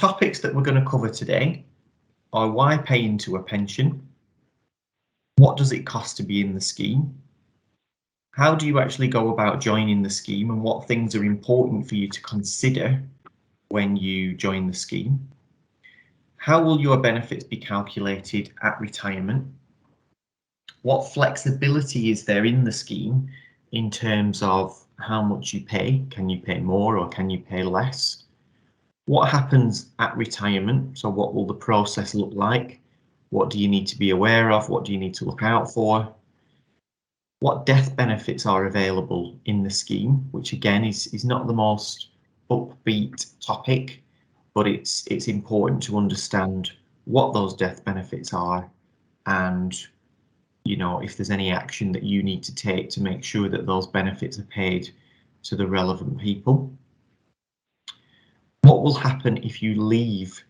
topics that we're going to cover today are why pay into a pension, what does it cost to be in the scheme, how do you actually go about joining the scheme and what things are important for you to consider when you join the scheme, how will your benefits be calculated at retirement, what flexibility is there in the scheme in terms of how much you pay, can you pay more or can you pay less, what happens at retirement, so what will the process look like, what do you need to be aware of, what do you need to look out for, what death benefits are available in the scheme, which again is not the most upbeat topic, but it's important to understand what those death benefits are and if there's any action that you need to take to make sure that those benefits are paid to the relevant people. What will happen if you leave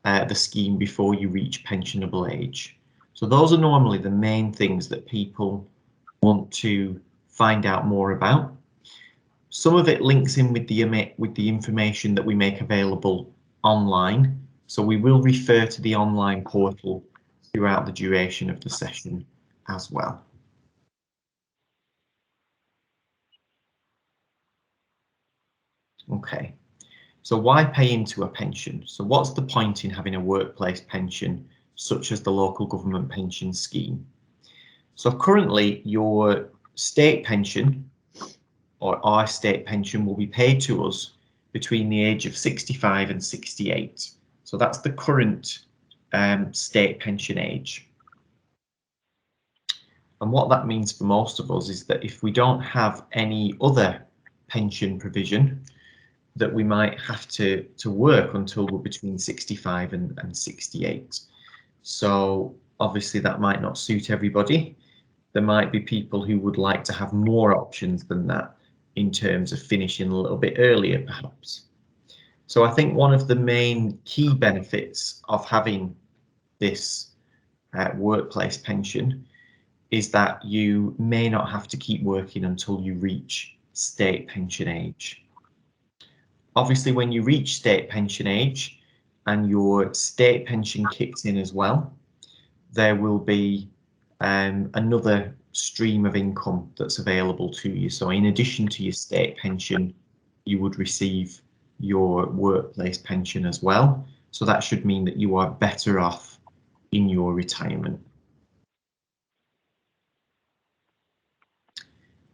the scheme before you reach pensionable age? So those are normally the main things that people want to find out more about. Some of it links in with the information that we make available online. So we will refer to the online portal throughout the duration of the session as well. Okay, so why pay into a pension? So what's the point in having a workplace pension such as the local government pension scheme? So currently your state pension or our state pension will be paid to us between the age of 65 and 68. So that's the current state pension age. And what that means for most of us is that if we don't have any other pension provision, that we might have to work until we're between 65 and 68. So obviously that might not suit everybody. There might be people who would like to have more options than that in terms of finishing a little bit earlier, perhaps. So I think one of the main key benefits of having this workplace pension is that you may not have to keep working until you reach state pension age. Obviously, when you reach state pension age and your state pension kicks in as well, there will be another stream of income that's available to you. So in addition to your state pension, you would receive your workplace pension as well. So that should mean that you are better off in your retirement.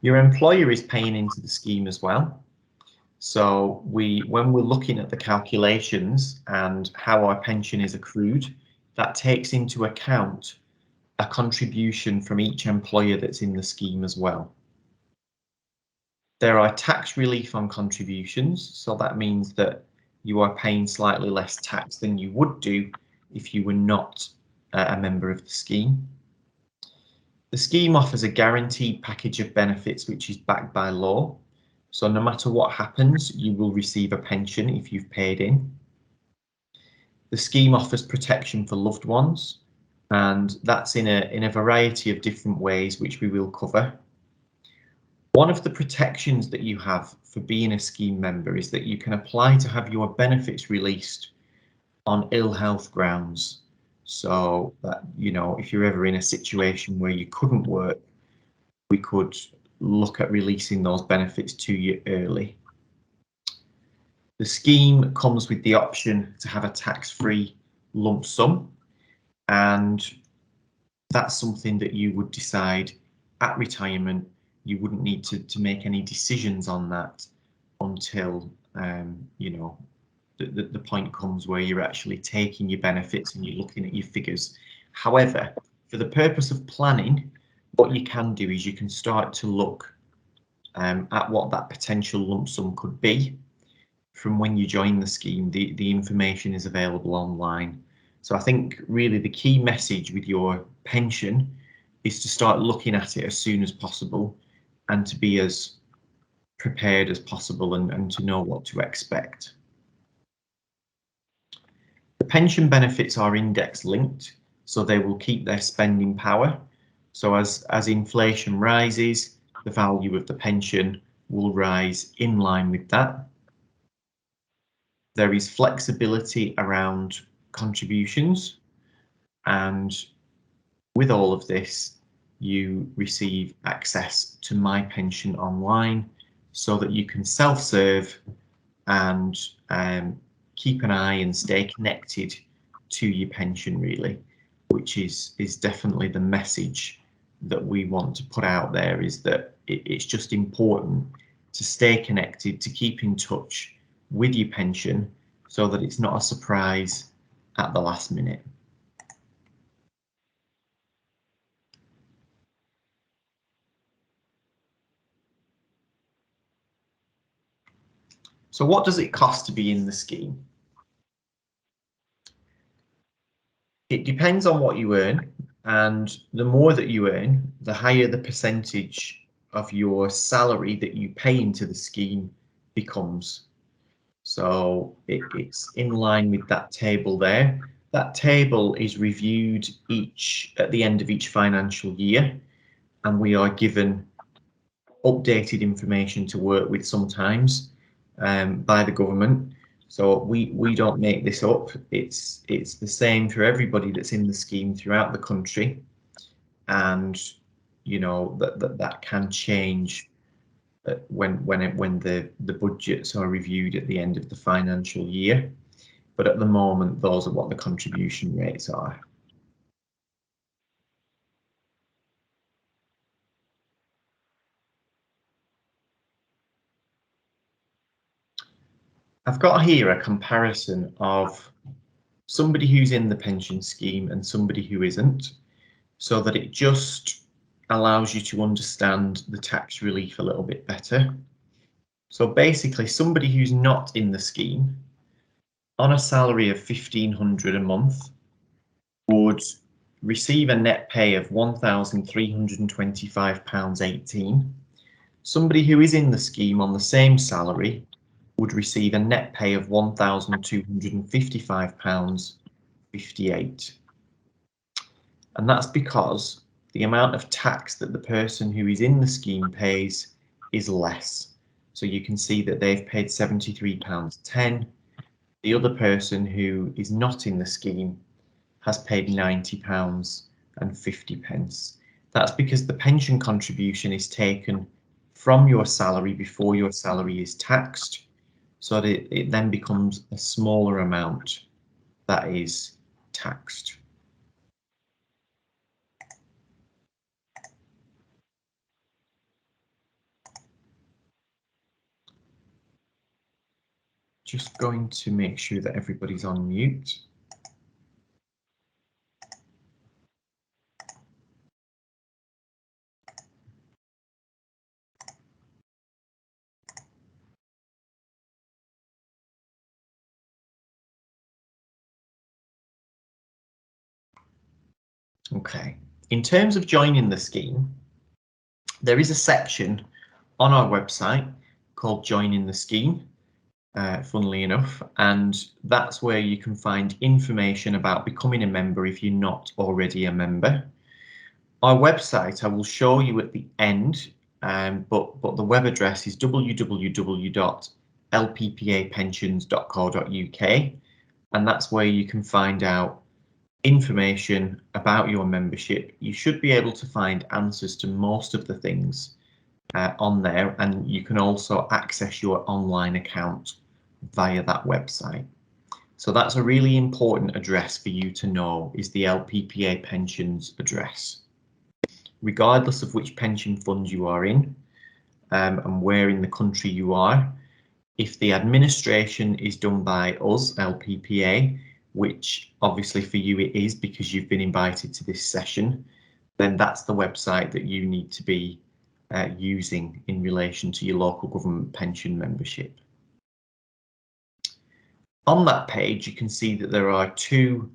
Your employer is paying into the scheme as well. So when we're looking at the calculations and how our pension is accrued, that takes into account a contribution from each employer that's in the scheme as well. There are tax relief on contributions, so that means that you are paying slightly less tax than you would do if you were not a member of the scheme. The scheme offers a guaranteed package of benefits which is backed by law. So no matter what happens, you will receive a pension if you've paid in. The scheme offers protection for loved ones, and that's in a variety of different ways, which we will cover. One of the protections that you have for being a scheme member is that you can apply to have your benefits released on ill health grounds. So that, if you're ever in a situation where you couldn't work, we could look at releasing those benefits to you early. The scheme comes with the option to have a tax-free lump sum, and that's something that you would decide at retirement. You wouldn't need to make any decisions on that until the point comes where you're actually taking your benefits and you're looking at your figures. However, for the purpose of planning, what you can do is you can start to look at what that potential lump sum could be from when you join the scheme. The information is available online. So I think really the key message with your pension is to start looking at it as soon as possible and to be as prepared as possible and to know what to expect. The pension benefits are index linked, so they will keep their spending power. So as inflation rises, the value of the pension will rise in line with that. There is flexibility around contributions, and with all of this, you receive access to My Pension online so that you can self-serve and keep an eye and stay connected to your pension, really, which is definitely the message that we want to put out there, is that it's just important to stay connected, to keep in touch with your pension so that it's not a surprise at the last minute. So what does it cost to be in the scheme? It depends on what you earn, and the more that you earn, the higher the percentage of your salary that you pay into the scheme becomes. So it's in line with that table there. That table is reviewed at the end of each financial year, and we are given updated information to work with sometimes by the government. So we don't make this up. It's the same for everybody that's in the scheme throughout the country, and you know that can change when the budgets are reviewed at the end of the financial year. But at the moment, those are what the contribution rates are. I've got here a comparison of somebody who's in the pension scheme and somebody who isn't, so that it just allows you to understand the tax relief a little bit better. So basically, somebody who's not in the scheme on a salary of £1,500 a month would receive a net pay of £1,325.18. Somebody who is in the scheme on the same salary would receive a net pay of £1,255.58. And that's because the amount of tax that the person who is in the scheme pays is less. So you can see that they've paid £73.10. The other person who is not in the scheme has paid £90.50. That's because the pension contribution is taken from your salary before your salary is taxed, so that it then becomes a smaller amount that is taxed. Just going to make sure that everybody's on mute. Okay, in terms of joining the scheme, there is a section on our website called Joining the Scheme, funnily enough, and that's where you can find information about becoming a member if you're not already a member. Our website I will show you at the end, but the web address is www.lppapensions.co.uk, and that's where you can find out information about your membership. You should be able to find answers to most of the things on there, and you can also access your online account via that website. So that's a really important address for you to know, is the LPPA pensions address. Regardless of which pension fund you are in and where in the country you are, if the administration is done by us, LPPA, which obviously for you it is because you've been invited to this session, then that's the website that you need to be using in relation to your local government pension membership. On that page, you can see that there are two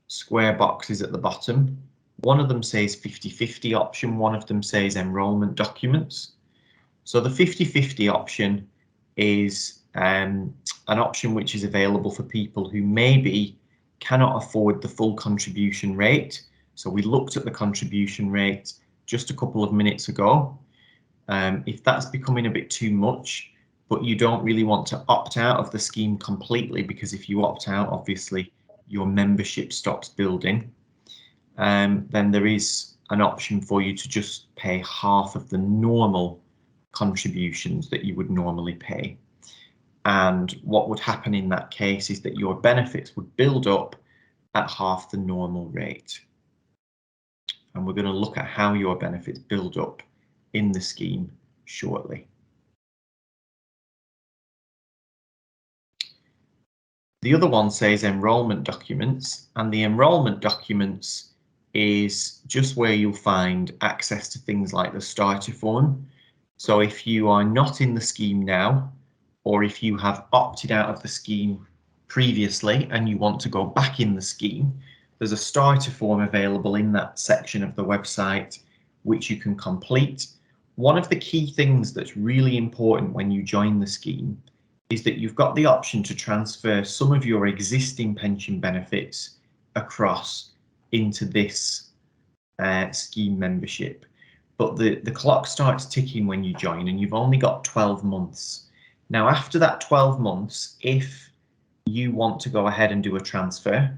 square boxes at the bottom. One of them says 50/50 option, one of them says enrolment documents. So the 50/50 option is an option which is available for people who maybe cannot afford the full contribution rate. So we looked at the contribution rate just a couple of minutes ago. If that's becoming a bit too much, but you don't really want to opt out of the scheme completely, because if you opt out, obviously your membership stops building. Then there is an option for you to just pay half of the normal contributions that you would normally pay. And what would happen in that case is that your benefits would build up at half the normal rate. And we're going to look at how your benefits build up in the scheme shortly. The other one says enrolment documents, and the enrolment documents is just where you'll find access to things like the starter form. So if you are not in the scheme now, or if you have opted out of the scheme previously and you want to go back in the scheme, there's a starter form available in that section of the website which you can complete. One of the key things that's really important when you join the scheme is that you've got the option to transfer some of your existing pension benefits across into this scheme membership. But the clock starts ticking when you join, and you've only got 12 months. Now, after that 12 months, if you want to go ahead and do a transfer,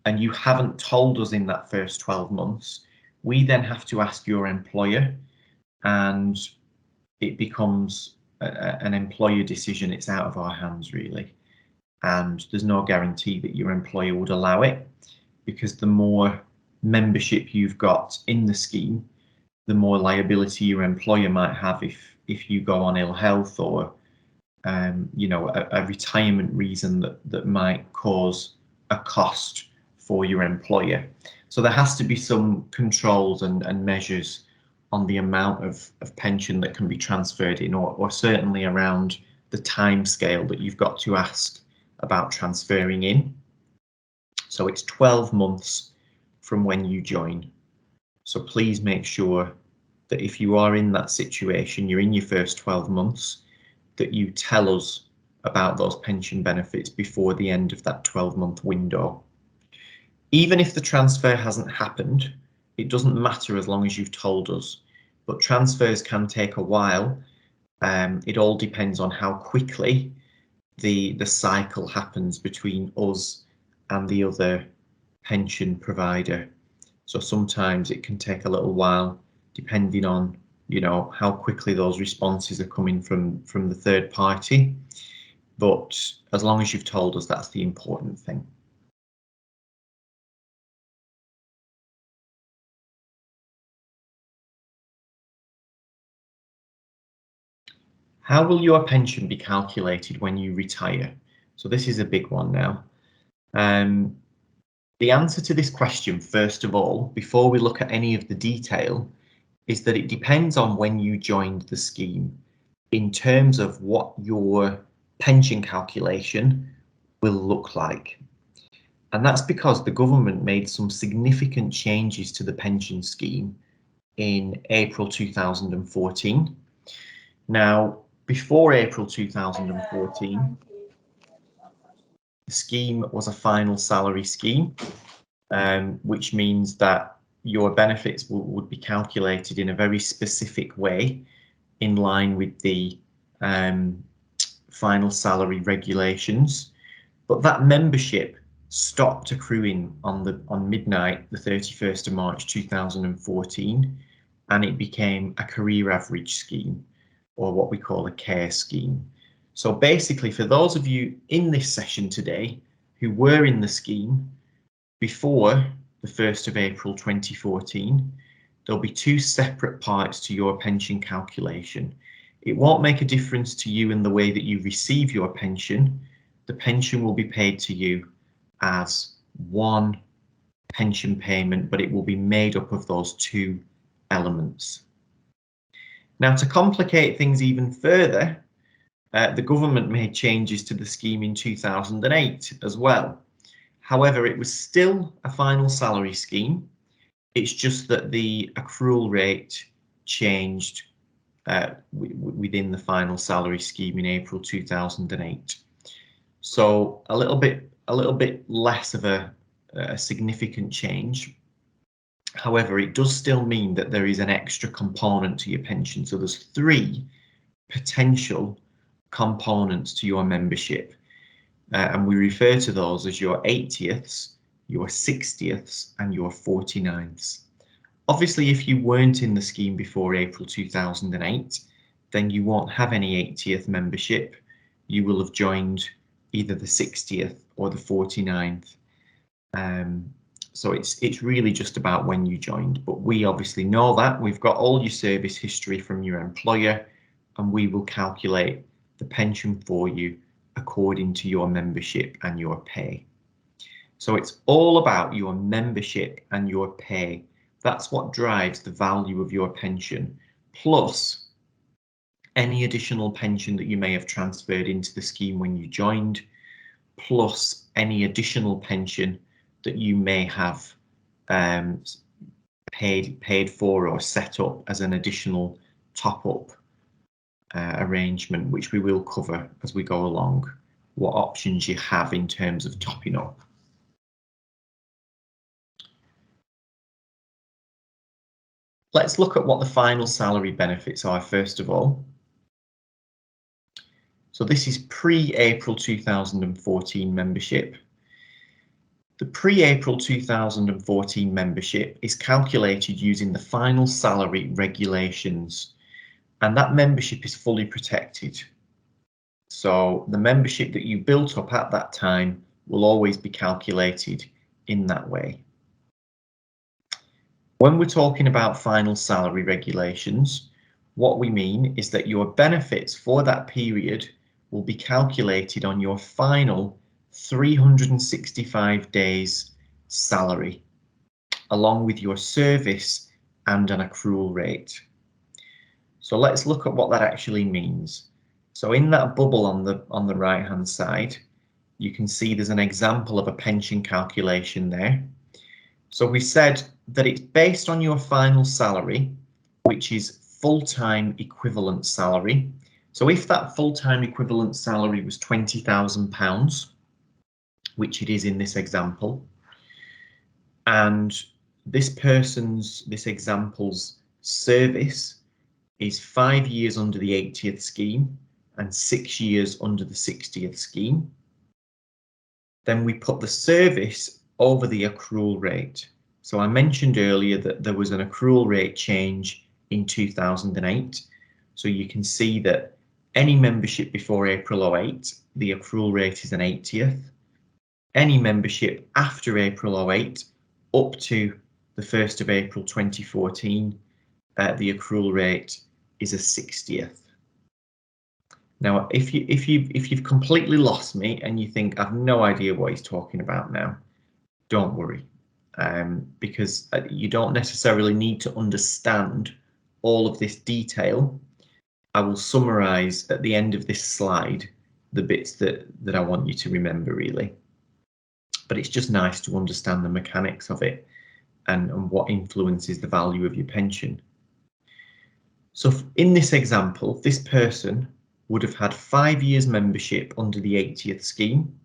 and you haven't told us in that first 12 months, we then have to ask your employer, and it becomes an employer decision. It's out of our hands, really. And there's no guarantee that your employer would allow it, because the more membership you've got in the scheme, the more liability your employer might have if you go on ill health, or you know, a retirement reason that might cause a cost for your employer. So there has to be some controls and measures on the amount of pension that can be transferred in, or certainly around the time scale that you've got to ask about transferring in. So it's 12 months from when you join. So please make sure that if you are in that situation, you're in your first 12 months, that you tell us about those pension benefits before the end of that 12-month window. Even if the transfer hasn't happened, it doesn't matter as long as you've told us. But transfers can take a while. It all depends on how quickly the cycle happens between us and the other pension provider. So sometimes it can take a little while, depending on, you know, how quickly those responses are coming from the third party. But as long as you've told us, that's the important thing. How will your pension be calculated when you retire? So this is a big one now. The answer to this question, first of all, before we look at any of the detail, is that it depends on when you joined the scheme in terms of what your pension calculation will look like. And that's because the government made some significant changes to the pension scheme in April 2014. Now, before April 2014, the scheme was a final salary scheme, which means that your benefits would be calculated in a very specific way, in line with the final salary regulations. But that membership stopped accruing on midnight, the 31st of March 2014, and it became a career average scheme, or what we call a care scheme. So basically, for those of you in this session today who were in the scheme before the 1st of April 2014, there'll be two separate parts to your pension calculation. It won't make a difference to you in the way that you receive your pension. The pension will be paid to you as one pension payment, but it will be made up of those two elements. Now, to complicate things even further, the government made changes to the scheme in 2008 as well. However, it was still a final salary scheme. It's just that the accrual rate changed within the final salary scheme in April 2008. So a little bit less of a significant change. However, it does still mean that there is an extra component to your pension. So there's three potential components to your membership, and we refer to those as your 80ths, your 60ths, and your 49ths. Obviously, if you weren't in the scheme before April 2008, then you won't have any 80th membership. You will have joined either the 60th or the 49th. So it's really just about when you joined, but we obviously know that. We've got all your service history from your employer, and we will calculate the pension for you according to your membership and your pay. So it's all about your membership and your pay. That's what drives the value of your pension, plus any additional pension that you may have transferred into the scheme when you joined, plus any additional pension that you may have paid for or set up as an additional top-up arrangement, which we will cover as we go along, what options you have in terms of topping up. Let's look at what the final salary benefits are first of all. So this is pre-April 2014 membership. The pre-April 2014 membership is calculated using the final salary regulations, and that membership is fully protected. So the membership that you built up at that time will always be calculated in that way. When we're talking about final salary regulations, what we mean is that your benefits for that period will be calculated on your final 365 days salary, along with your service and an accrual rate. So let's look at what that actually means. So in that bubble on the right hand side, you can see there's an example of a pension calculation there. So we said that it's based on your final salary, which is full-time equivalent salary. So if that full-time equivalent salary was £20,000, which it is in this example, and this example's service is 5 years under the 80th scheme and 6 years under the 60th scheme, then we put the service over the accrual rate. So I mentioned earlier that there was an accrual rate change in 2008. So you can see that any membership before April 08, the accrual rate is an 80th. Any membership after April 08 up to the 1st of April 2014, the accrual rate is a 60th. Now, if you've completely lost me and you think I've no idea what he's talking about now, don't worry, because you don't necessarily need to understand all of this detail. I will summarize at the end of this slide the bits that I want you to remember, really. But it's just nice to understand the mechanics of it and what influences the value of your pension. So in this example, this person would have had 5 years membership under the 80th scheme,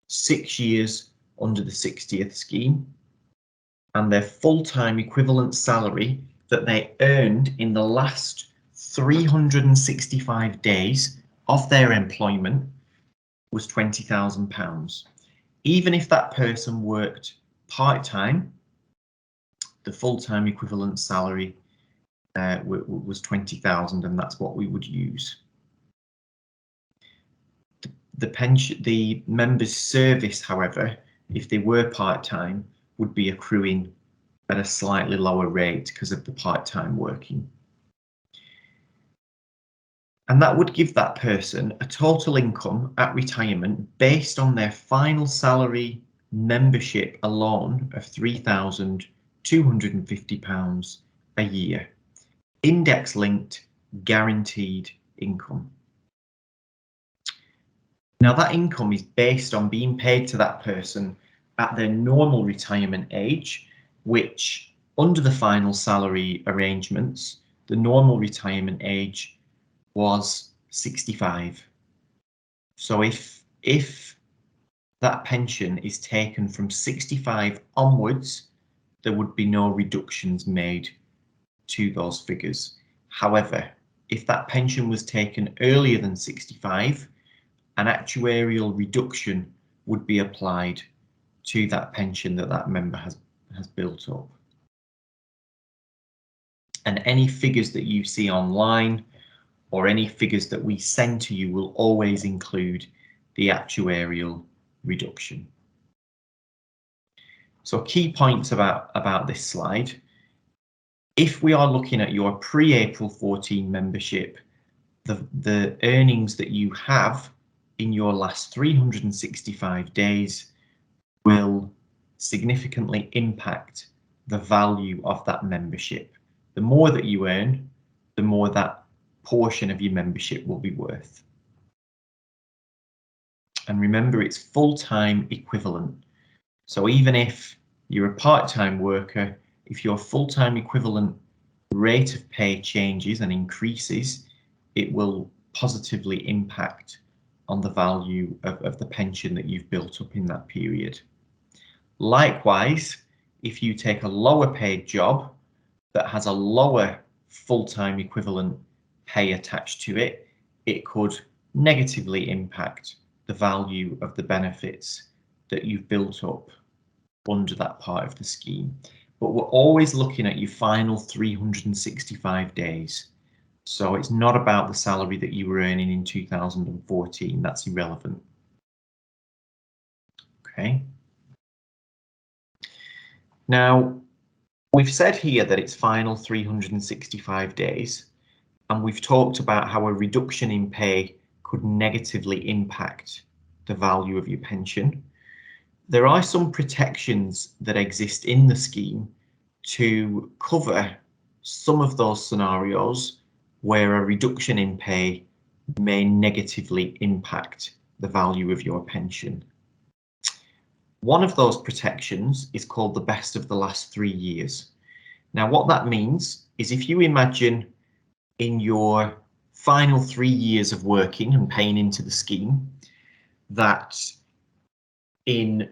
6 years under the 60th scheme, and their full-time equivalent salary that they earned in the last 365 days of their employment was £20,000. Even if that person worked part-time, the full-time equivalent salary was 20,000, and that's what we would use. The members' service, however, if they were part-time, would be accruing at a slightly lower rate because of the part-time working. And that would give that person a total income at retirement based on their final salary membership alone of £3,250 a year. Index-linked, guaranteed income. Now that income is based on being paid to that person at their normal retirement age, which under the final salary arrangements, the normal retirement age was 65. So if that pension is taken from 65 onwards, there would be no reductions made to those figures. However, if that pension was taken earlier than 65, an actuarial reduction would be applied to that pension that that member has built up. And any figures that you see online or any figures that we send to you will always include the actuarial reduction. So key points about this slide. If we are looking at your pre-April 14 membership, the earnings that you have in your last 365 days will significantly impact the value of that membership. The more that you earn, the more that portion of your membership will be worth. And remember, it's full-time equivalent. So even if you're a part-time worker, if your full-time equivalent rate of pay changes and increases, it will positively impact on the value of the pension that you've built up in that period. Likewise, if you take a lower paid job that has a lower full-time equivalent pay attached to it, it could negatively impact the value of the benefits that you've built up under that part of the scheme. But we're always looking at your final 365 days. So it's not about the salary that you were earning in 2014. That's irrelevant. Okay. Now, we've said here that it's final 365 days, and we've talked about how a reduction in pay could negatively impact the value of your pension. There are some protections that exist in the scheme to cover some of those scenarios where a reduction in pay may negatively impact the value of your pension. One of those protections is called the best of the last 3 years. Now, what that means is if you imagine in your final 3 years of working and paying into the scheme, that in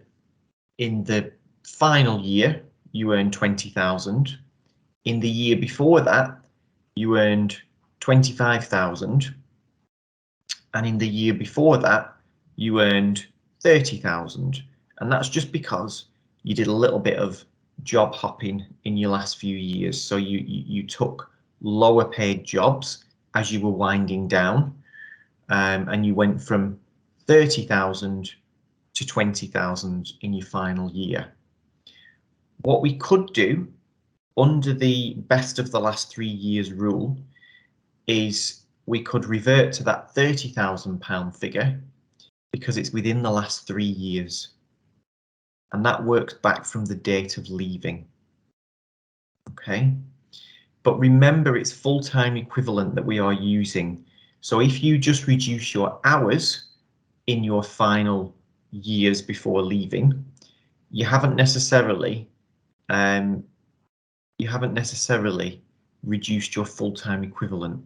the final year, you earned 20,000. In the year before that, you earned 25,000. And in the year before that, you earned 30,000. And that's just because you did a little bit of job hopping in your last few years. So you took lower paid jobs as you were winding down, and you went from 30,000 to 20,000 in your final year. What we could do under the best of the last 3 years rule is we could revert to that £30,000 figure because it's within the last 3 years. And that works back from the date of leaving. Okay. But remember, it's full-time equivalent that we are using. So if you just reduce your hours in your final years before leaving, you haven't necessarily reduced your full-time equivalent.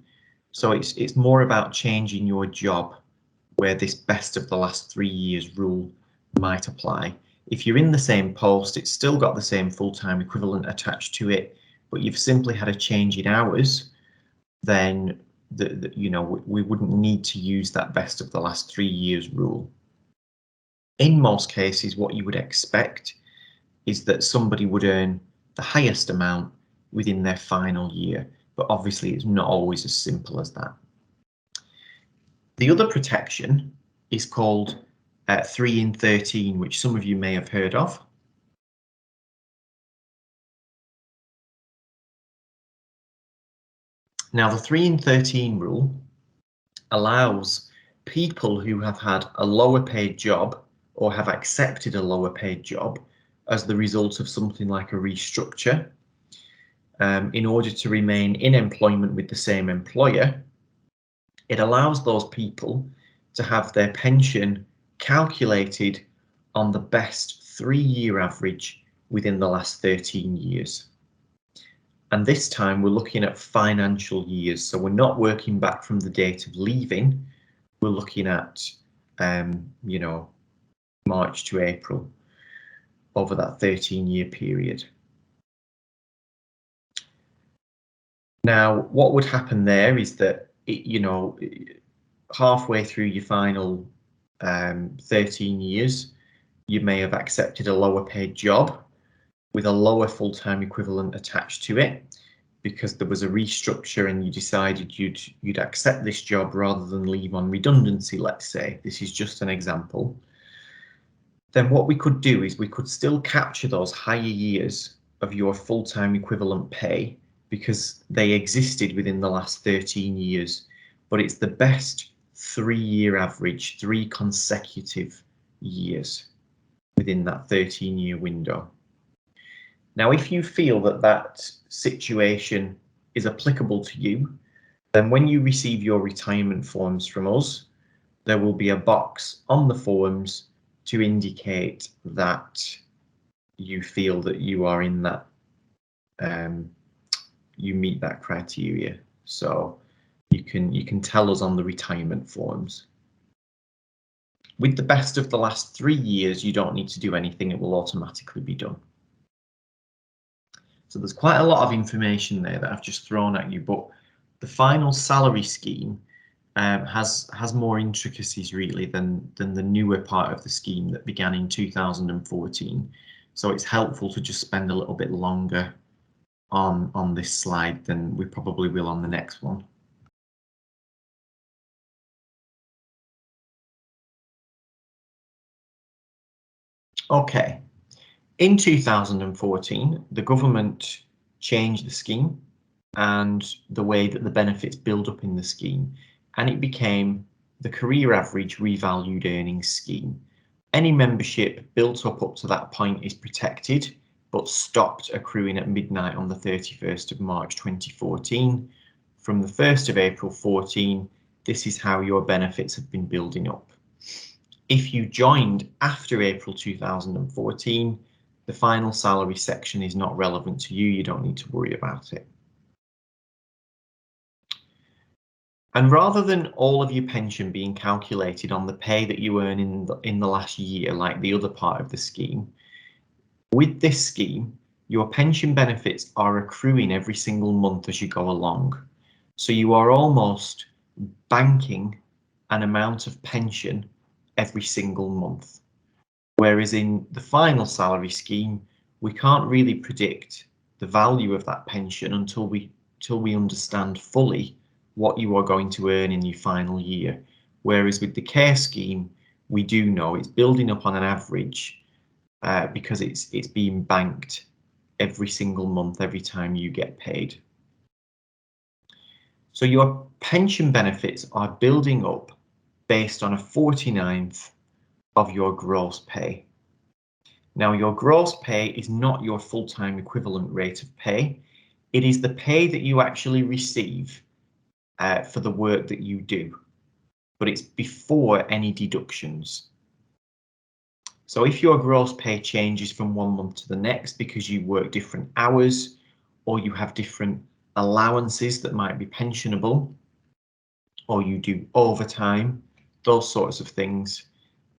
So it's more about changing your job where this best of the last 3 years rule might apply. If you're in the same post, it's still got the same full-time equivalent attached to it, but you've simply had a change in hours, then we wouldn't need to use that best of the last 3 years rule. In most cases, what you would expect is that somebody would earn the highest amount within their final year, but obviously it's not always as simple as that. The other protection is called 3 in 13, which some of you may have heard of. Now, the 3 in 13 rule allows people who have had a lower paid job or have accepted a lower paid job as the result of something like a restructure, in order to remain in employment with the same employer. It allows those people to have their pension calculated on the best 3-year average within the last 13 years. And this time we're looking at financial years. So we're not working back from the date of leaving. We're looking at, March to April over that 13-year period. Now, what would happen there is that, halfway through your final 13 years, you may have accepted a lower paid job with a lower full-time equivalent attached to it because there was a restructure and you decided you'd accept this job rather than leave on redundancy, let's say. This is just an example. Then what we could do is we could still capture those higher years of your full-time equivalent pay because they existed within the last 13 years, but it's the best 3-year average, 3 consecutive years within that 13-year window. Now, if you feel that that situation is applicable to you, then when you receive your retirement forms from us, there will be a box on the forms to indicate that you feel that you are in that, you meet that criteria. So you can tell us on the retirement forms. With the best of the last 3 years, you don't need to do anything, it will automatically be done. So there's quite a lot of information there that I've just thrown at you, but the final salary scheme has more intricacies really than the newer part of the scheme that began in 2014. So it's helpful to just spend a little bit longer on this slide than we probably will on the next one. Okay, in 2014, the government changed the scheme and the way that the benefits build up in the scheme, and it became the career average revalued earnings scheme. Any membership built up to that point is protected, but stopped accruing at midnight on the 31st of March 2014. From the 1st of April 14, this is how your benefits have been building up. If you joined after April 2014, the final salary section is not relevant to you. You don't need to worry about it. And rather than all of your pension being calculated on the pay that you earn in the last year, like the other part of the scheme, with this scheme, your pension benefits are accruing every single month as you go along. So you are almost banking an amount of pension every single month. Whereas in the final salary scheme, we can't really predict the value of that pension until we understand fully what you are going to earn in your final year. Whereas with the care scheme, we do know it's building up on an average because it's being banked every single month, every time you get paid. So your pension benefits are building up based on a 49th of your gross pay. Now, your gross pay is not your full-time equivalent rate of pay. It is the pay that you actually receive for the work that you do, but it's before any deductions. So if your gross pay changes from one month to the next because you work different hours or you have different allowances that might be pensionable, or you do overtime, those sorts of things,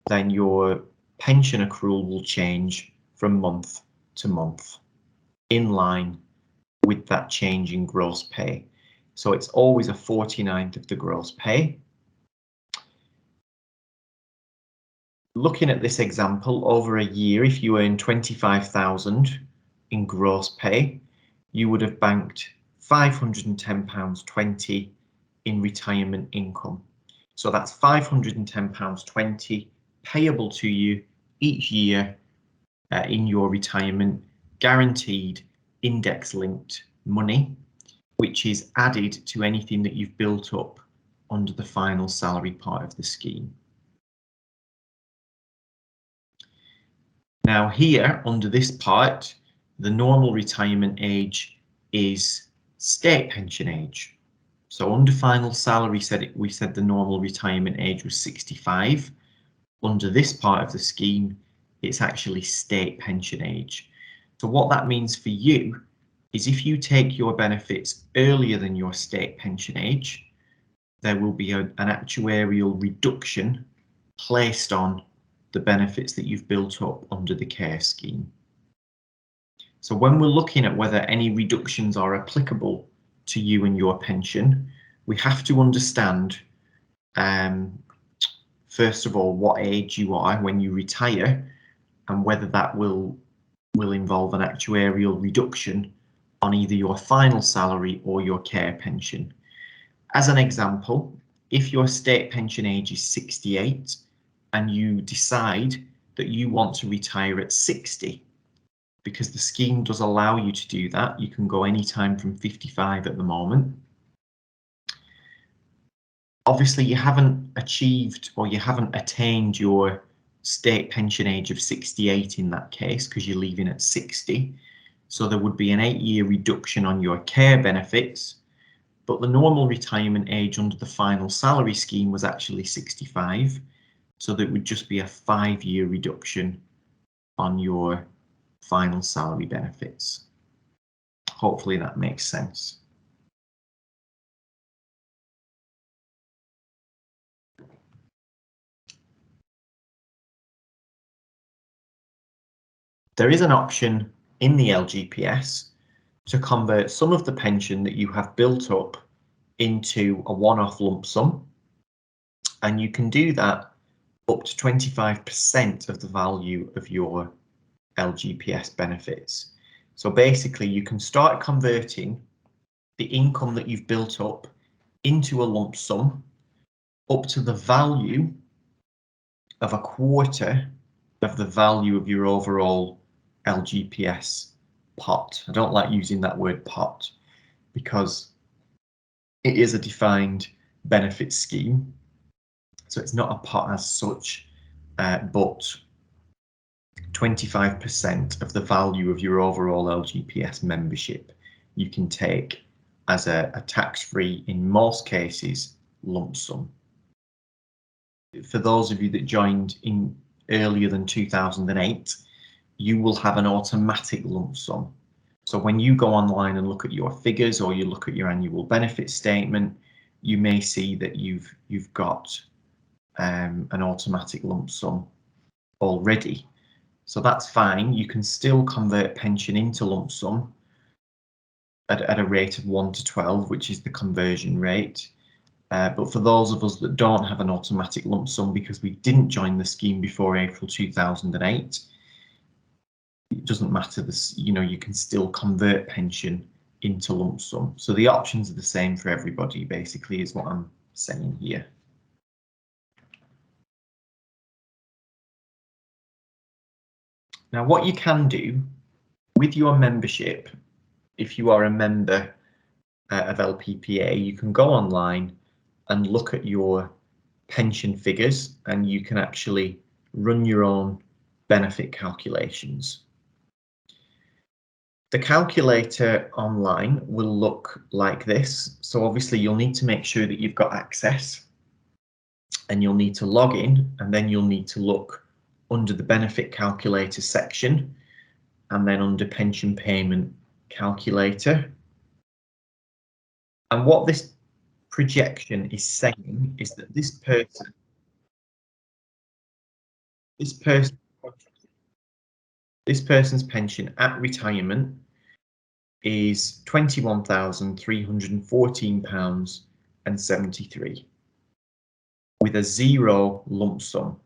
then your pension accrual will change from month to month in line with that change in gross pay. So it's always a 49th of the gross pay. Looking at this example, over a year, if you earn 25,000 in gross pay, you would have banked £510.20 in retirement income. So that's £510.20 payable to you each year in your retirement, guaranteed index-linked money, which is added to anything that you've built up under the final salary part of the scheme. Now here, under this part, the normal retirement age is state pension age. So under final salary, we said the normal retirement age was 65. Under this part of the scheme, it's actually state pension age. So what that means for you is if you take your benefits earlier than your state pension age, there will be an actuarial reduction placed on the benefits that you've built up under the care scheme. So when we're looking at whether any reductions are applicable to you and your pension, we have to understand, first of all, what age you are when you retire and whether that will involve an actuarial reduction on either your final salary or your care pension. As an example, if your state pension age is 68 and you decide that you want to retire at 60, because the scheme does allow you to do that, you can go anytime from 55 at the moment. Obviously, you haven't achieved or you haven't attained your state pension age of 68 in that case, because you're leaving at 60. So there would be an 8-year reduction on your care benefits, but the normal retirement age under the final salary scheme was actually 65. So there would just be a 5-year reduction on your final salary benefits. Hopefully that makes sense. There is an option in the LGPS to convert some of the pension that you have built up into a one-off lump sum, and you can do that up to 25% of the value of your LGPS benefits. So basically you can start converting the income that you've built up into a lump sum up to the value of a quarter of the value of your overall LGPS pot. I don't like using that word pot because it is a defined benefit scheme. So it's not a pot as such, but 25% of the value of your overall LGPS membership you can take as a tax-free, in most cases, lump sum. For those of you that joined in earlier than 2008, you will have an automatic lump sum. So when you go online and look at your figures or you look at your annual benefit statement, you may see that you've got an automatic lump sum already. So that's fine. You can still convert pension into lump sum at a rate of 1:12, which is the conversion rate. But for those of us that don't have an automatic lump sum because we didn't join the scheme before April 2008, it doesn't matter. You can still convert pension into lump sum. So the options are the same for everybody, basically, is what I'm saying here. Now, what you can do with your membership, if you are a member of LPPA, you can go online and look at your pension figures and you can actually run your own benefit calculations. The calculator online will look like this. So obviously you'll need to make sure that you've got access and you'll need to log in, and then you'll need to look under the benefit calculator section and then under pension payment calculator. And what this projection is saying is that this person's pension at retirement is £21,314.73 with a 0 lump sum.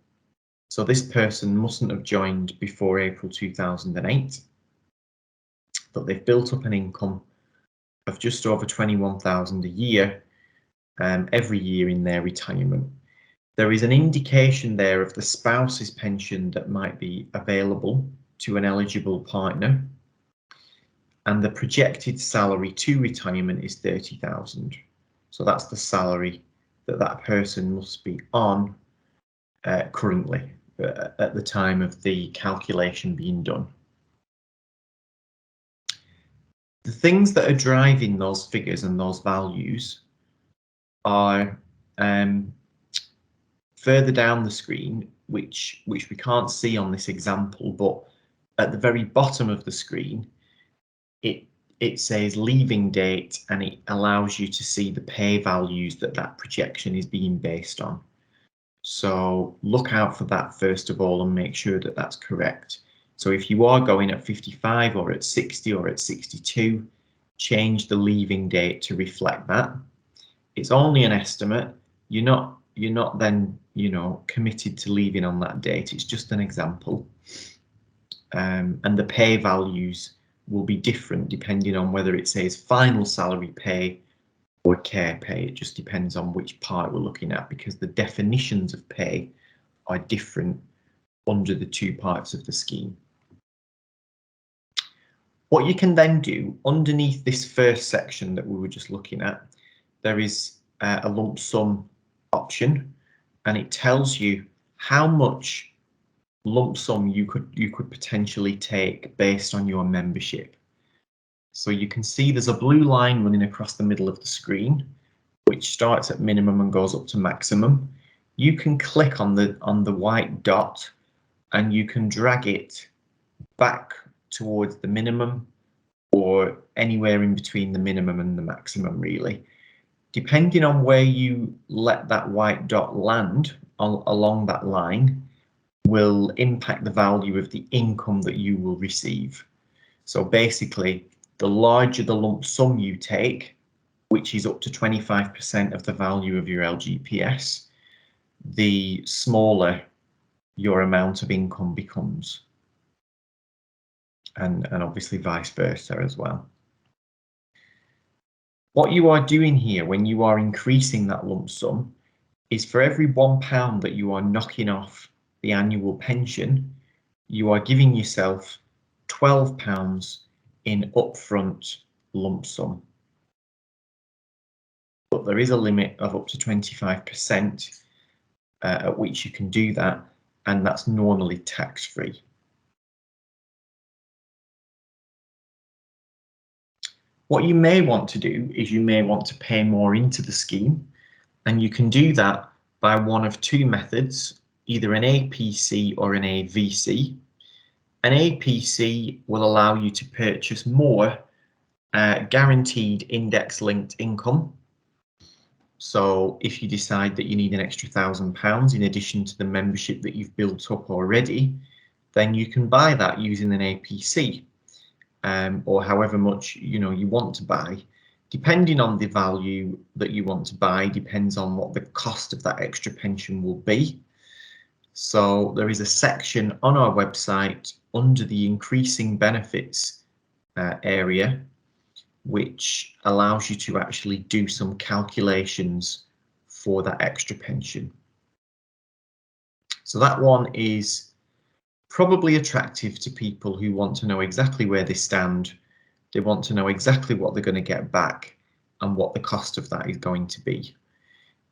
So this person mustn't have joined before April 2008, but they've built up an income of just over 21,000 a year every year in their retirement. There is an indication there of the spouse's pension that might be available to an eligible partner, and the projected salary to retirement is 30,000. So that's the salary that person must be on currently at the time of the calculation being done. The things that are driving those figures and those values are further down the screen, which we can't see on this example, but at the very bottom of the screen, it says leaving date, and it allows you to see the pay values that projection is being based on. So look out for that first of all and make sure that that's correct. So if you are going at 55 or at 60 or at 62, change the leaving date to reflect that. It's only an estimate. You're not then, committed to leaving on that date. It's just an example. And the pay values will be different depending on whether it says final salary pay or care pay. It just depends on which part we're looking at, because the definitions of pay are different under the two parts of the scheme. What you can then do underneath this first section that we were just looking at, there is a lump sum option, and it tells you how much lump sum you could potentially take based on your membership. So you can see there's a blue line running across the middle of the screen, which starts at minimum and goes up to maximum. You can click on the white dot and you can drag it back towards the minimum or anywhere in between the minimum and the maximum, really. Depending on where you let that white dot land along that line will impact the value of the income that you will receive. So basically, the larger the lump sum you take, which is up to 25% of the value of your LGPS, the smaller your amount of income becomes. And obviously vice versa as well. What you are doing here when you are increasing that lump sum is for every £1 that you are knocking off the annual pension, you are giving yourself £12 in upfront lump sum. But there is a limit of up to 25% at which you can do that, and that's normally tax-free. What you may want to do is you may want to pay more into the scheme, and you can do that by one of two methods, either an APC or an AVC. An APC will allow you to purchase more guaranteed index-linked income. So if you decide that you need an extra £1,000 in addition to the membership that you've built up already, then you can buy that using an APC, or however much you want to buy. Depending on the value that you want to buy, depends on what the cost of that extra pension will be. So there is a section on our website under the increasing benefits area, which allows you to actually do some calculations for that extra pension. So that one is probably attractive to people who want to know exactly where they stand. They want to know exactly what they're going to get back and what the cost of that is going to be.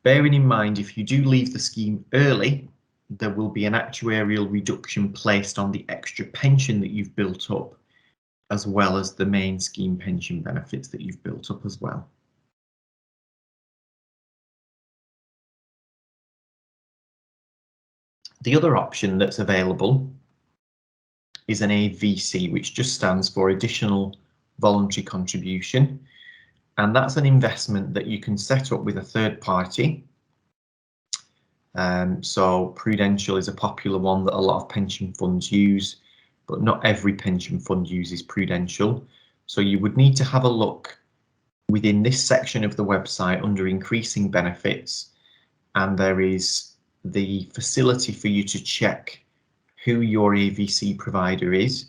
Bearing in mind, if you do leave the scheme early, there will be an actuarial reduction placed on the extra pension that you've built up, as well as the main scheme pension benefits that you've built up as well. The other option that's available is an AVC, which just stands for Additional Voluntary Contribution. And that's an investment that you can set up with a third party. So Prudential is a popular one that a lot of pension funds use, but not every pension fund uses Prudential. So you would need to have a look within this section of the website under increasing benefits, and there is the facility for you to check who your AVC provider is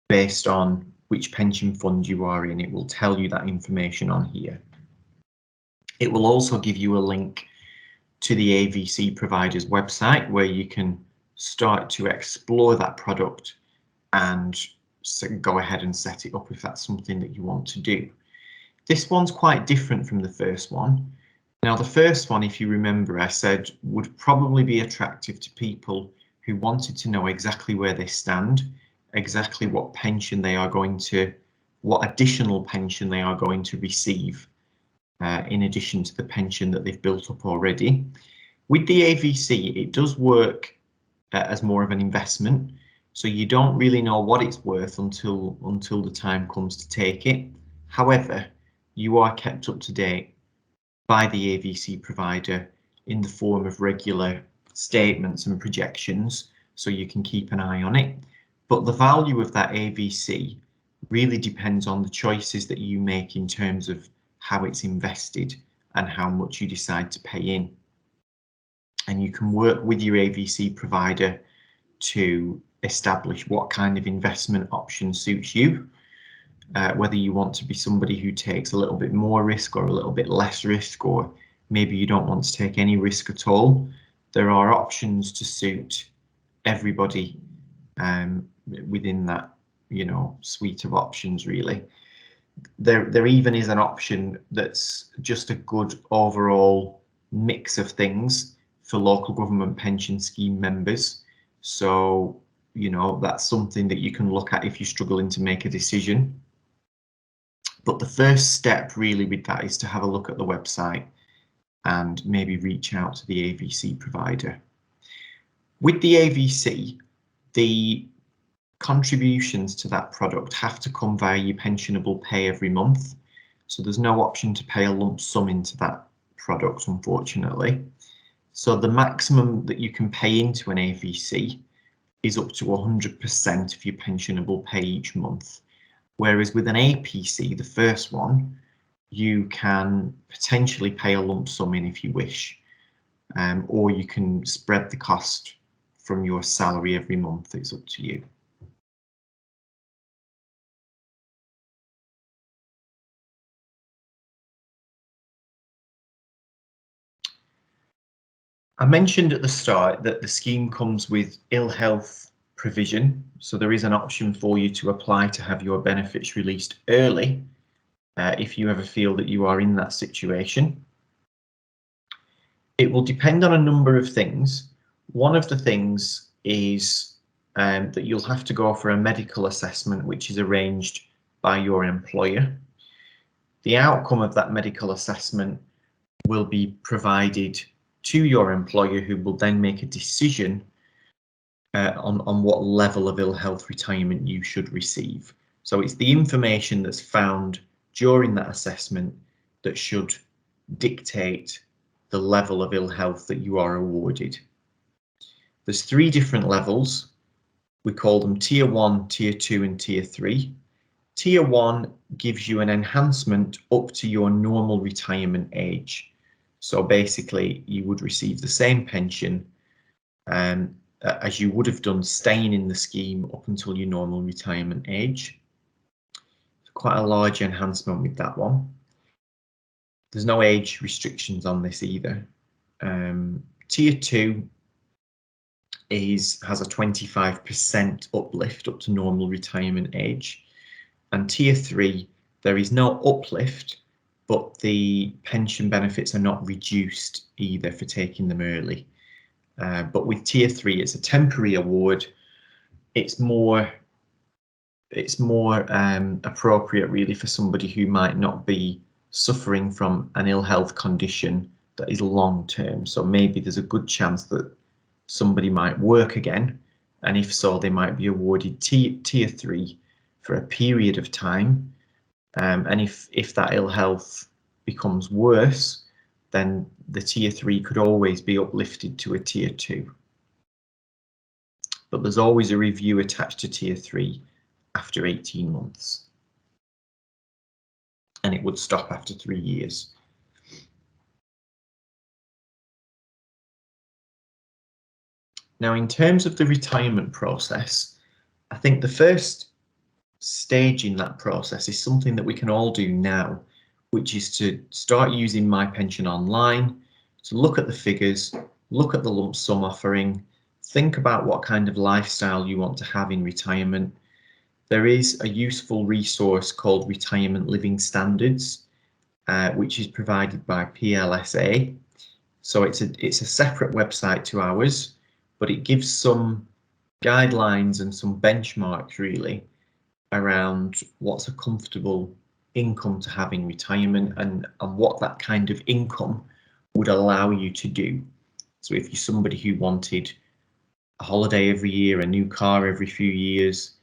based on which pension fund you are in. It will tell you that information on here. It will also give you a link to the AVC provider's website where you can start to explore that product and go ahead and set it up if that's something that you want to do. This one's quite different from the first one. Now, the first one, if you remember, I said would probably be attractive to people who wanted to know exactly where they stand, exactly what pension they are going to, what additional pension they are going to receive in addition to the pension that they've built up already. With the AVC, it does work as more of an investment, so you don't really know what it's worth until the time comes to take it. However, you are kept up to date by the AVC provider in the form of regular statements and projections, so you can keep an eye on it. But the value of that AVC really depends on the choices that you make in terms of how it's invested and how much you decide to pay in. And you can work with your AVC provider to establish what kind of investment option suits you, whether you want to be somebody who takes a little bit more risk or a little bit less risk, or maybe you don't want to take any risk at all. There are options to suit everybody within that, suite of options, really. There even is an option that's just a good overall mix of things for local government pension scheme members. So, that's something that you can look at if you're struggling to make a decision. But the first step really with that is to have a look at the website and maybe reach out to the AVC provider. With the AVC, the contributions to that product have to come via your pensionable pay every month. So there's no option to pay a lump sum into that product, unfortunately. So the maximum that you can pay into an AVC is up to 100% of your pensionable pay each month. Whereas with an APC, the first one, you can potentially pay a lump sum in if you wish, or you can spread the cost from your salary every month. It's up to you. I mentioned at the start that the scheme comes with ill health provision, so there is an option for you to apply to have your benefits released early if you ever feel that you are in that situation. It will depend on a number of things. One of the things is that you'll have to go for a medical assessment, which is arranged by your employer. The outcome of that medical assessment will be provided to your employer, who will then make a decision on what level of ill health retirement you should receive. So it's the information that's found during that assessment that should dictate the level of ill health that you are awarded. There's 3 different levels. We call them Tier 1, Tier 2 and Tier 3. Tier 1 gives you an enhancement up to your normal retirement age. So basically, you would receive the same pension as you would have done staying in the scheme up until your normal retirement age. Quite a large enhancement with that one. There's no age restrictions on this either. Tier 2 has a 25% uplift up to normal retirement age. And Tier 3, there is no uplift, but the pension benefits are not reduced either for taking them early. But with Tier 3, it's a temporary award. It's more appropriate really for somebody who might not be suffering from an ill health condition that is long term. So maybe there's a good chance that somebody might work again, and if so, they might be awarded Tier 3 for a period of time. And if that ill health becomes worse, then the Tier 3 could always be uplifted to a Tier 2. But there's always a review attached to Tier 3 after 18 months. And it would stop after 3 years. Now, in terms of the retirement process, I think the first stage in that process is something that we can all do now, which is to start using My Pension Online, to look at the figures, look at the lump sum offering, think about what kind of lifestyle you want to have in retirement. There is a useful resource called Retirement Living Standards, which is provided by PLSA. So it's a separate website to ours, but it gives some guidelines and some benchmarks really around what's a comfortable income to have in retirement and what that kind of income would allow you to do. So if you're somebody who wanted a holiday every year, a new car every few years,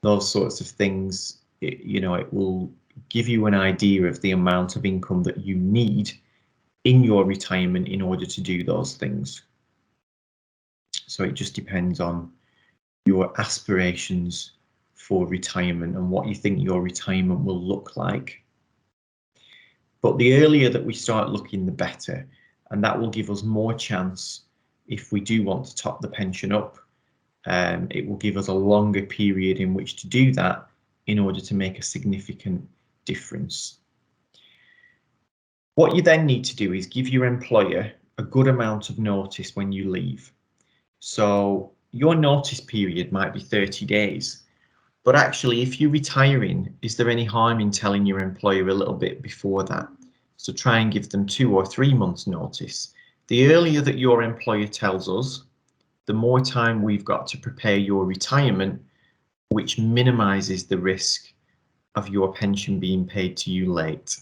those sorts of things, it will give you an idea of the amount of income that you need in your retirement in order to do those things. So it just depends on your aspirations for retirement and what you think your retirement will look like. But the earlier that we start looking, the better, and that will give us more chance if we do want to top the pension up. It will give us a longer period in which to do that in order to make a significant difference. What you then need to do is give your employer a good amount of notice when you leave. So your notice period might be 30 days, but actually if you're retiring, is there any harm in telling your employer a little bit before that? So try and give them 2 or 3 months notice. The earlier that your employer tells us, the more time we've got to prepare your retirement, which minimises the risk of your pension being paid to you late.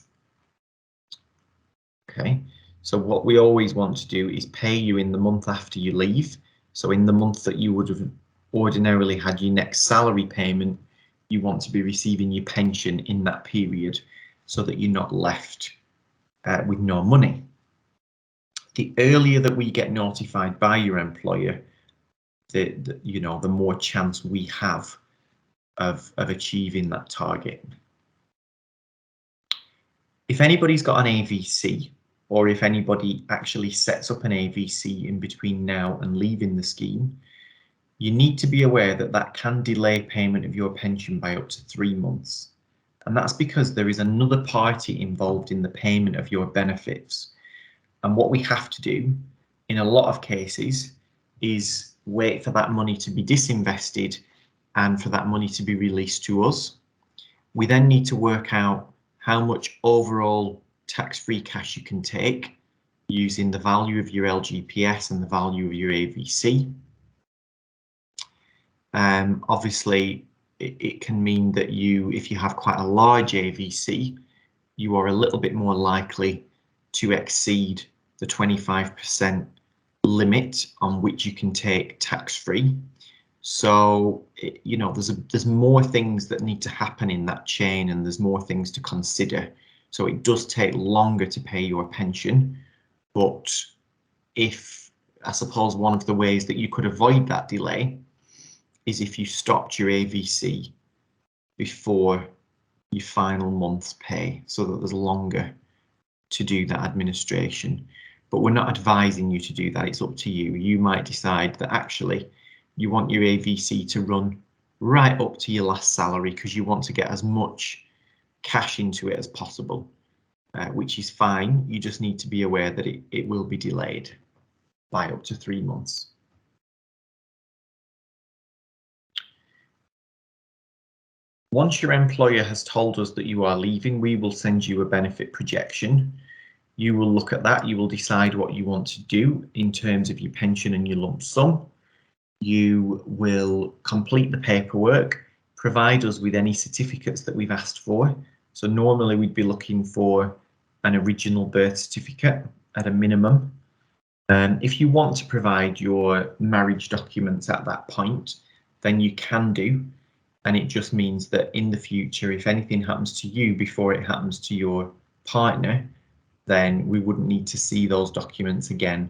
Okay, so what we always want to do is pay you in the month after you leave. So in the month that you would have ordinarily had your next salary payment, you want to be receiving your pension in that period so that you're not left with no money. The earlier that we get notified by your employer, the more chance we have of achieving that target. If anybody's got an AVC, or if anybody actually sets up an AVC in between now and leaving the scheme, you need to be aware that that can delay payment of your pension by up to 3 months. And that's because there is another party involved in the payment of your benefits. And what we have to do in a lot of cases is wait for that money to be disinvested and for that money to be released to us. We then need to work out how much overall tax-free cash you can take using the value of your LGPS and the value of your AVC. Obviously, it can mean that if you have quite a large AVC, you are a little bit more likely to exceed the 25% limit on which you can take tax-free. So, there's more things that need to happen in that chain, and there's more things to consider. So it does take longer to pay your pension, but I suppose one of the ways that you could avoid that delay is if you stopped your AVC before your final month's pay, so that there's longer to do that administration. But we're not advising you to do that, it's up to you. You might decide that actually you want your AVC to run right up to your last salary because you want to get as much cash into it as possible, which is fine. You just need to be aware that it will be delayed by up to 3 months. Once your employer has told us that you are leaving, we will send you a benefit projection. You will look at that, you will decide what you want to do in terms of your pension and your lump sum. You will complete the paperwork, provide us with any certificates that we've asked for. So normally we'd be looking for an original birth certificate at a minimum. If you want to provide your marriage documents at that point, then you can do. And it just means that in the future, if anything happens to you before it happens to your partner, then we wouldn't need to see those documents again,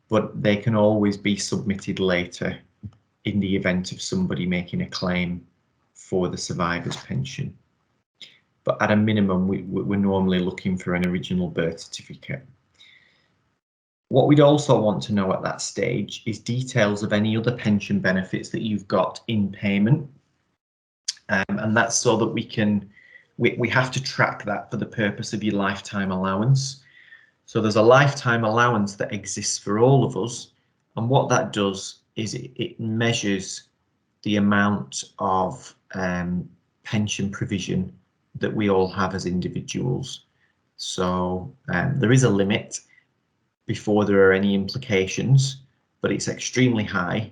but they can always be submitted later in the event of somebody making a claim for the survivor's pension. But at a minimum, we're normally looking for an original birth certificate. What we'd also want to know at that stage is details of any other pension benefits that you've got in payment. And that's so that we have to track that for the purpose of your lifetime allowance. So there's a lifetime allowance that exists for all of us. And what that does is it measures the amount of pension provision that we all have as individuals. So there is a limit before there are any implications, but it's extremely high,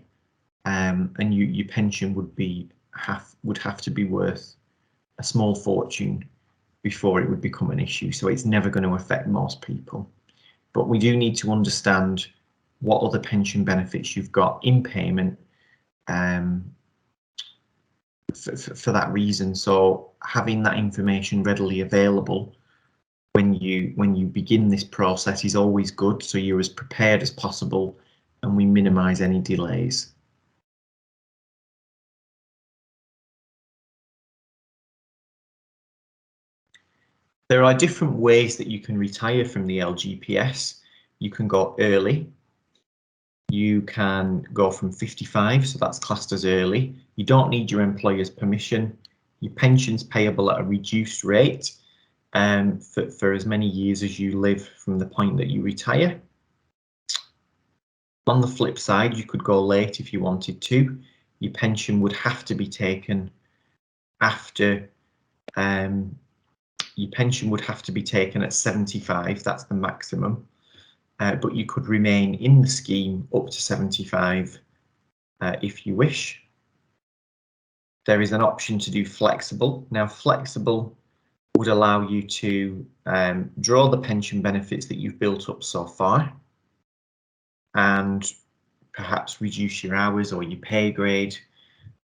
and your pension would have to be worth a small fortune before it would become an issue. So it's never going to affect most people. But we do need to understand what other pension benefits you've got in payment for that reason. So having that information readily available when you begin this process is always good, so you're as prepared as possible and we minimize any delays. There are different ways that you can retire from the LGPS. You can go early. You can go from 55, so that's classed as early. You don't need your employer's permission. Your pension's payable at a reduced rate for as many years as you live from the point that you retire. On the flip side, you could go late if you wanted to. Your pension would have to be taken after your pension would have to be taken at 75, that's the maximum, but you could remain in the scheme up to 75 if you wish. There is an option to do flexible. Now, flexible would allow you to draw the pension benefits that you've built up so far and perhaps reduce your hours or your pay grade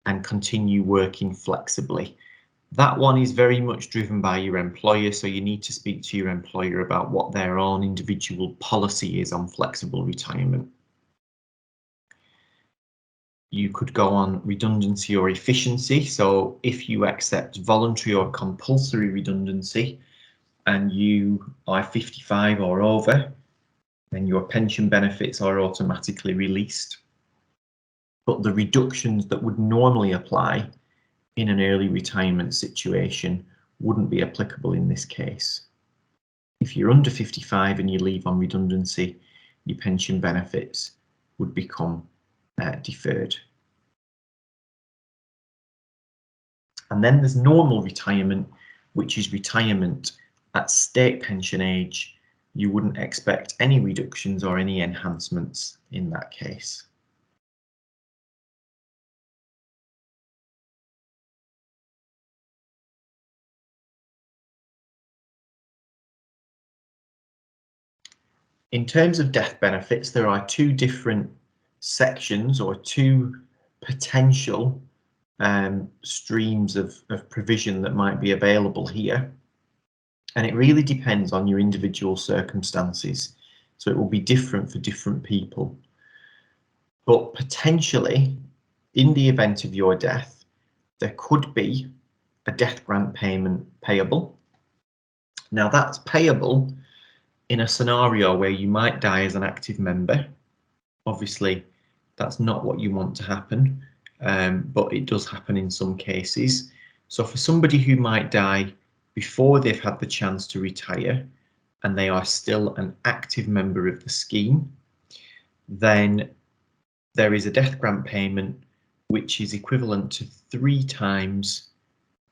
and continue working flexibly. That one is very much driven by your employer, so you need to speak to your employer about what their own individual policy is on flexible retirement. You could go on redundancy or efficiency. So if you accept voluntary or compulsory redundancy and you are 55 or over, then your pension benefits are automatically released. But the reductions that would normally apply in an early retirement situation wouldn't be applicable in this case. If you're under 55 and you leave on redundancy, your pension benefits would become deferred. And then there's normal retirement, which is retirement at state pension age. You wouldn't expect any reductions or any enhancements in that case. In terms of death benefits, there are two different sections or two potential streams of provision that might be available here. And it really depends on your individual circumstances. So it will be different for different people. But potentially, in the event of your death, there could be a death grant payment payable. Now that's payable in a scenario where you might die as an active member. Obviously, that's not what you want to happen, but it does happen in some cases. So for somebody who might die before they've had the chance to retire and they are still an active member of the scheme, then there is a death grant payment which is equivalent to 3 times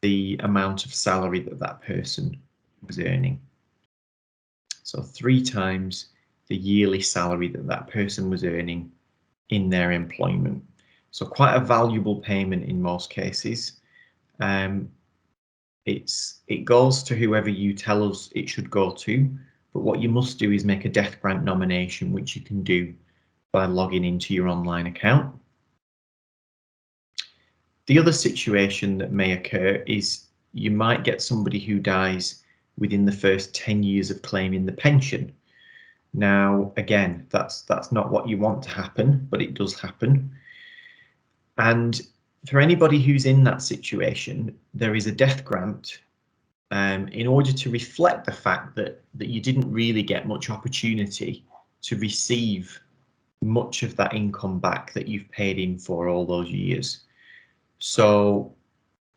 the amount of salary that that person was earning. So 3 times the yearly salary that that person was earning in their employment. So quite a valuable payment in most cases. It goes to whoever you tell us it should go to, but what you must do is make a death grant nomination, which you can do by logging into your online account. The other situation that may occur is you might get somebody who dies within the first 10 years of claiming the pension. Now, again, that's not what you want to happen, but it does happen. And for anybody who's in that situation, there is a death grant in order to reflect the fact that you didn't really get much opportunity to receive much of that income back that you've paid in for all those years. So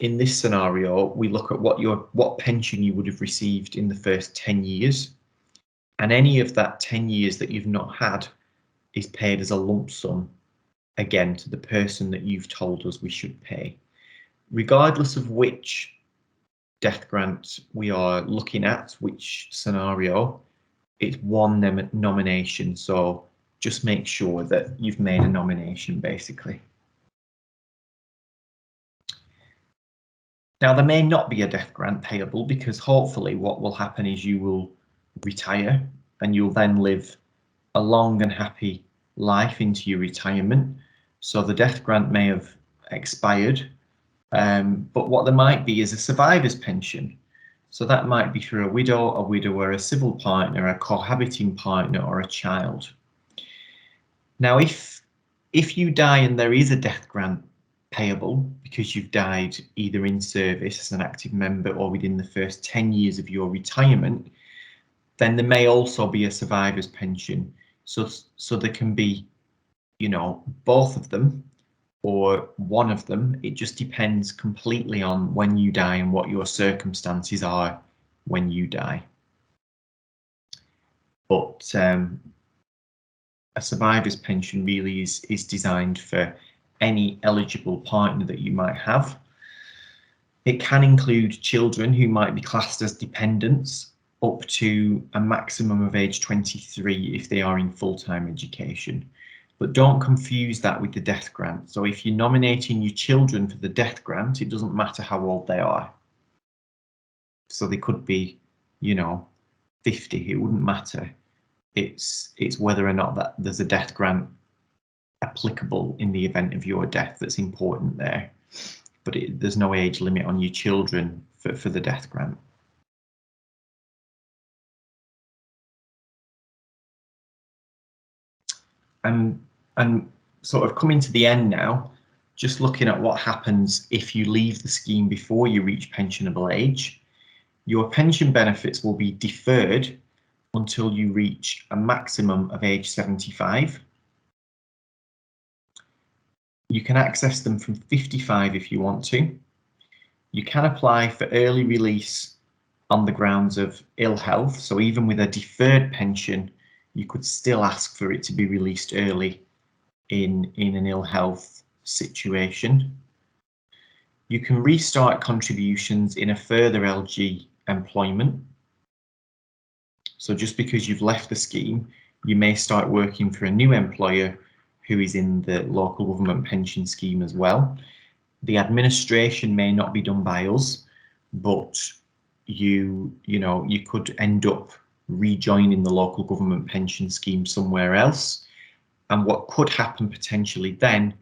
in this scenario, we look at what pension you would have received in the first 10 years, and any of that 10 years that you've not had is paid as a lump sum, again, to the person that you've told us we should pay. Regardless of which death grant we are looking at, which scenario, it's one nomination, so just make sure that you've made a nomination, basically. Now, there may not be a death grant payable because hopefully what will happen is you will retire and you'll then live a long and happy life into your retirement. So the death grant may have expired, but what there might be is a survivor's pension. So that might be for a widower, a civil partner, a cohabiting partner, or a child. Now, if you die and there is a death grant payable because you've died either in service as an active member or within the first 10 years of your retirement, then there may also be a survivor's pension. So there can be, you know, both of them or one of them. It just depends completely on when you die and what your circumstances are when you die. But a survivor's pension really is designed for any eligible partner that you might have. It can include children who might be classed as dependents up to a maximum of age 23 if they are in full-time education. But don't confuse that with the death grant. So if you're nominating your children for the death grant, it doesn't matter how old they are. So they could be, you know, 50, it wouldn't matter. It's whether or not that there's a death grant applicable in the event of your death that's important there. But there's no age limit on your children for the death grant. And sort of coming to the end now, just looking at what happens if you leave the scheme before you reach pensionable age. Your pension benefits will be deferred until you reach a maximum of age 75. You can access them from 55 if you want to. You can apply for early release on the grounds of ill health. So even with a deferred pension, you could still ask for it to be released early in an ill health situation. You can restart contributions in a further LG employment. So just because you've left the scheme, you may start working for a new employer who is in the local government pension scheme as well. The administration may not be done by us, but you could end up rejoining the local government pension scheme somewhere else. And what could happen potentially then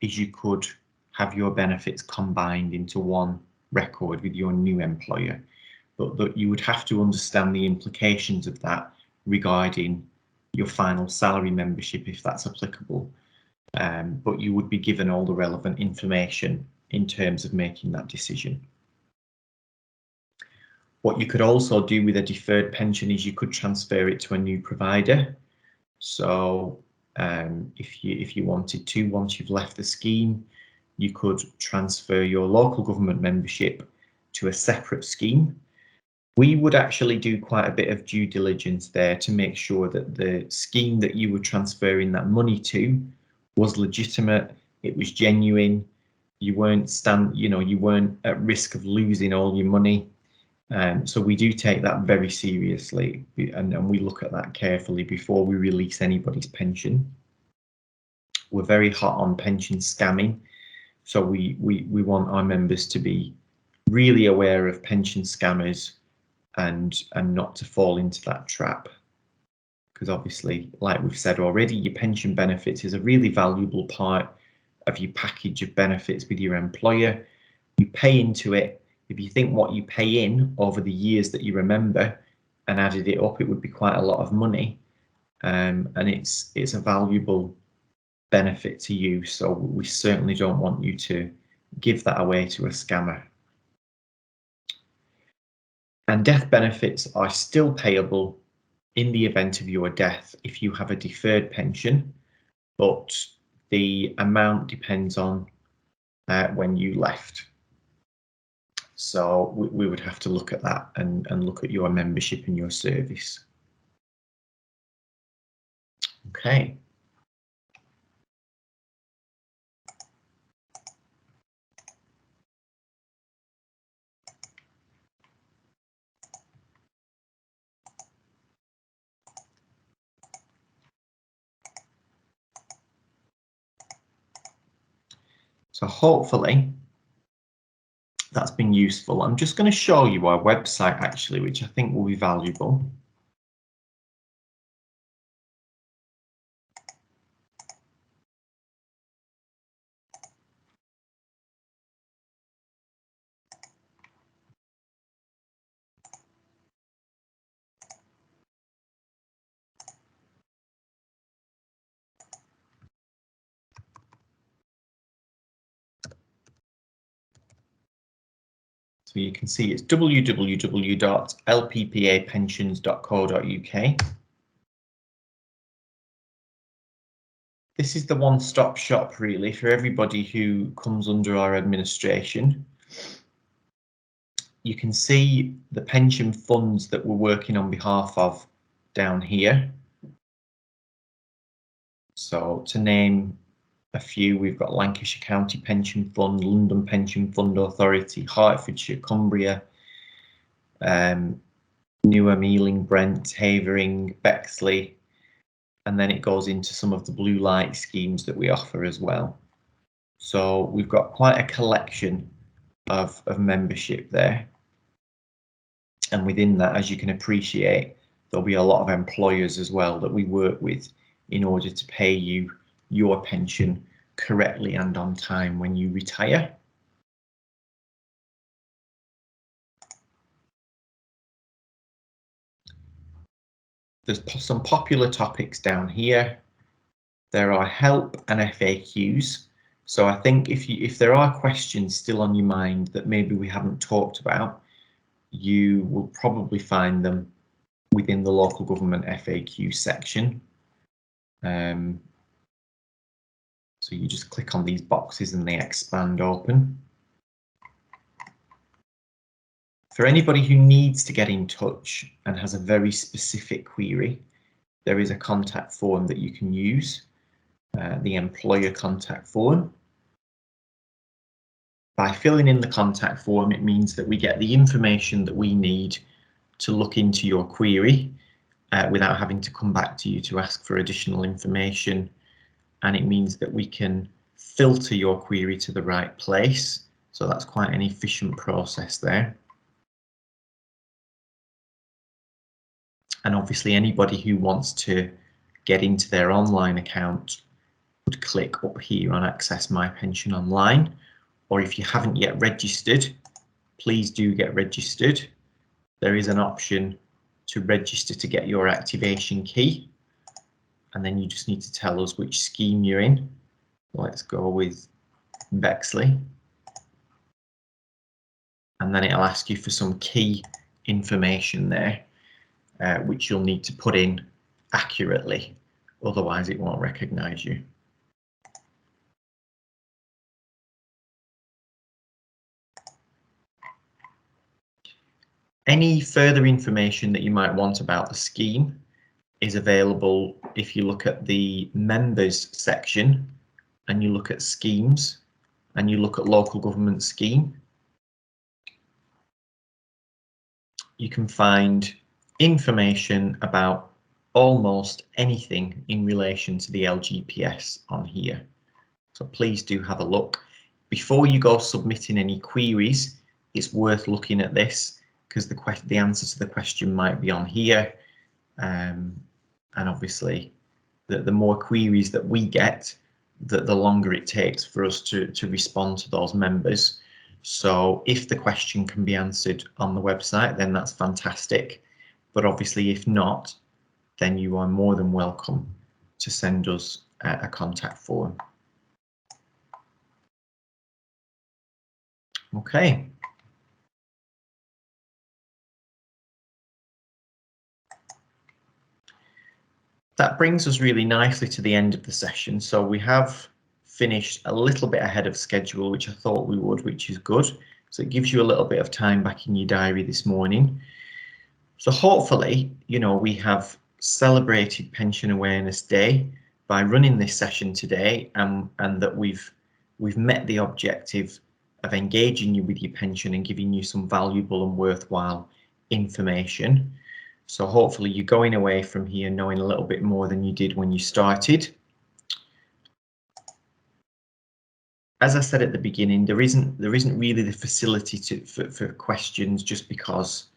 is you could have your benefits combined into one record with your new employer. But you would have to understand the implications of that regarding your final salary membership, if that's applicable. But you would be given all the relevant information in terms of making that decision. What you could also do with a deferred pension is you could transfer it to a new provider. So if you wanted to, once you've left the scheme, you could transfer your local government membership to a separate scheme. We would actually do quite a bit of due diligence there to make sure that the scheme that you were transferring that money to was legitimate, it was genuine, you weren't at risk of losing all your money. So we do take that very seriously, and we look at that carefully before we release anybody's pension. We're very hot on pension scamming, so we want our members to be really aware of pension scammers and not to fall into that trap, because obviously, like we've said already, your pension benefits is a really valuable part of your package of benefits with your employer. You pay into it. If you think what you pay in over the years that you remember and added it up, it would be quite a lot of money, and it's a valuable benefit to you. So we certainly don't want you to give that away to a scammer. And death benefits are still payable in the event of your death if you have a deferred pension, but the amount depends on when you left. So we would have to look at that and look at your membership and your service. Okay. So hopefully that's been useful. I'm just going to show you our website actually, which I think will be valuable. So you can see it's www.lppapensions.co.uk. This is the one-stop shop really for everybody who comes under our administration. You can see the pension funds that we're working on behalf of down here. So to name a few, we've got Lancashire County Pension Fund, London Pension Fund Authority, Hertfordshire, Cumbria, Newham, Ealing, Brent, Havering, Bexley, and then it goes into some of the blue light schemes that we offer as well. So we've got quite a collection of membership there. And within that, as you can appreciate, there'll be a lot of employers as well that we work with in order to pay you your pension correctly and on time when you retire. There's some popular topics down here. There are help and FAQs. So I think if there are questions still on your mind that maybe we haven't talked about, you will probably find them within the local government FAQ section. So you just click on these boxes and they expand open. For anybody who needs to get in touch and has a very specific query, there is a contact form that you can use, the employer contact form. By filling in the contact form, it means that we get the information that we need to look into your query without having to come back to you to ask for additional information. And it means that we can filter your query to the right place. So that's quite an efficient process there. And obviously anybody who wants to get into their online account would click up here on Access My Pension Online. Or if you haven't yet registered, please do get registered. There is an option to register to get your activation key. And then you just need to tell us which scheme you're in. Let's go with Bexley. And then it'll ask you for some key information there, which you'll need to put in accurately. Otherwise, it won't recognize you. Any further information that you might want about the scheme is available if you look at the members section and you look at schemes and you look at local government scheme. You can find information about almost anything in relation to the LGPS on here. So please do have a look. Before you go submitting any queries, it's worth looking at this because the answer to the question might be on here. And obviously, the more queries that we get, the longer it takes for us to respond to those members. So if the question can be answered on the website, then that's fantastic. But obviously, if not, then you are more than welcome to send us a contact form. Okay. That brings us really nicely to the end of the session. So we have finished a little bit ahead of schedule, which I thought we would, which is good. So it gives you a little bit of time back in your diary this morning. So hopefully, you know, we have celebrated Pension Awareness Day by running this session today, and that we've met the objective of engaging you with your pension and giving you some valuable and worthwhile information. So hopefully you're going away from here knowing a little bit more than you did when you started. As I said at the beginning, there isn't really the facility for questions just because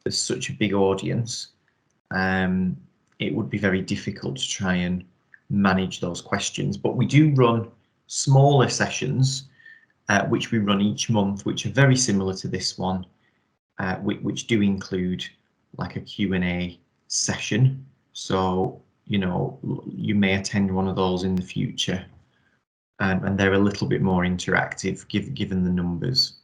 there's such a big audience. It would be very difficult to try and manage those questions, but we do run smaller sessions which we run each month, which are very similar to this one, which do include like a Q&A session. So, you know, you may attend one of those in the future, and they're a little bit more interactive given the numbers.